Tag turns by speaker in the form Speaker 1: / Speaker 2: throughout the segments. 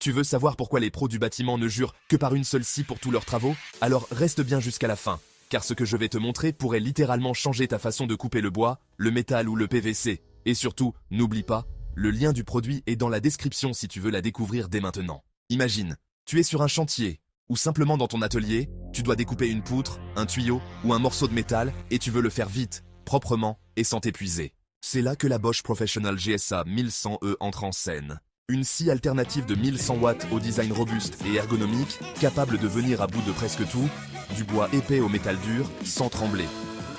Speaker 1: Tu veux savoir pourquoi les pros du bâtiment ne jurent que par une seule scie pour tous leurs travaux? Alors reste bien jusqu'à la fin, car ce que je vais te montrer pourrait littéralement changer ta façon de couper le bois, le métal ou le PVC. Et surtout, n'oublie pas, le lien du produit est dans la description si tu veux la découvrir dès maintenant. Imagine, tu es sur un chantier, ou simplement dans ton atelier, tu dois découper une poutre, un tuyau ou un morceau de métal et tu veux le faire vite, proprement et sans t'épuiser. C'est là que la Bosch Professional GSA 1100E entre en scène. Une scie alternative de 1100 watts au design robuste et ergonomique, capable de venir à bout de presque tout, du bois épais au métal dur, sans trembler.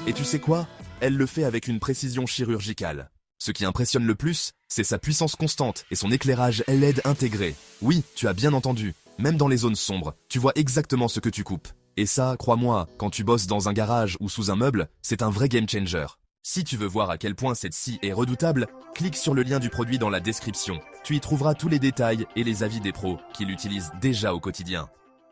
Speaker 1: Et tu sais quoi? Elle le fait avec une précision chirurgicale. Ce qui impressionne le plus, c'est sa puissance constante et son éclairage LED intégré. Oui, tu as bien entendu, même dans les zones sombres, tu vois exactement ce que tu coupes. Et ça, crois-moi, quand tu bosses dans un garage ou sous un meuble, c'est un vrai game changer. Si tu veux voir à quel point cette scie est redoutable, clique sur le lien du produit dans la description. Tu y trouveras tous les détails et les avis des pros qui l'utilisent déjà au quotidien.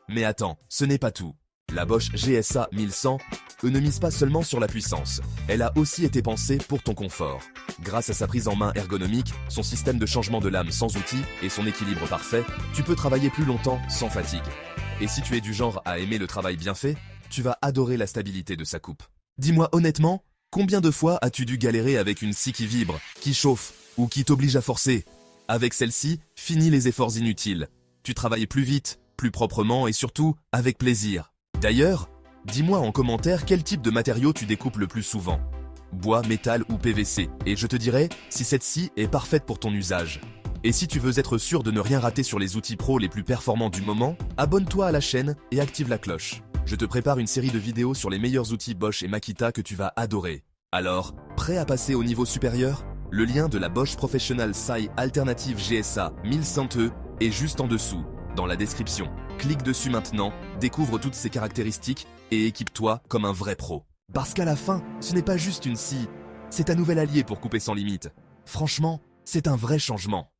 Speaker 1: Mais attends, ce n'est pas tout. La Bosch GSA 1100 ne mise pas seulement sur la puissance, elle a aussi été pensée pour ton confort. Grâce à sa prise en main ergonomique, son système de changement de lame sans outils et son équilibre parfait, tu peux travailler plus longtemps sans fatigue. Et si tu es du genre à aimer le travail bien fait, tu vas adorer la stabilité de sa coupe. Dis-moi honnêtement, combien de fois as-tu dû galérer avec une scie qui vibre, qui chauffe ou qui t'oblige à forcer? Avec celle-ci, fini les efforts inutiles. Tu travailles plus vite, plus proprement et surtout avec plaisir. D'ailleurs, dis-moi en commentaire quel type de matériau tu découpes le plus souvent. Bois, métal ou PVC, et je te dirai si cette scie est parfaite pour ton usage. Et si tu veux être sûr de ne rien rater sur les outils pro les plus performants du moment, abonne-toi à la chaîne et active la cloche. Je te prépare une série de vidéos sur les meilleurs outils Bosch et Makita que tu vas adorer. Alors, prêt à passer au niveau supérieur? Le lien de la Bosch Professional Scie Alternative GSA 1100E est juste en dessous, dans la description. Clique dessus maintenant, découvre toutes ses caractéristiques et équipe-toi comme un vrai pro. Parce qu'à la fin, ce n'est pas juste une scie, c'est un nouvel allié pour couper sans limite. Franchement, c'est un vrai changement.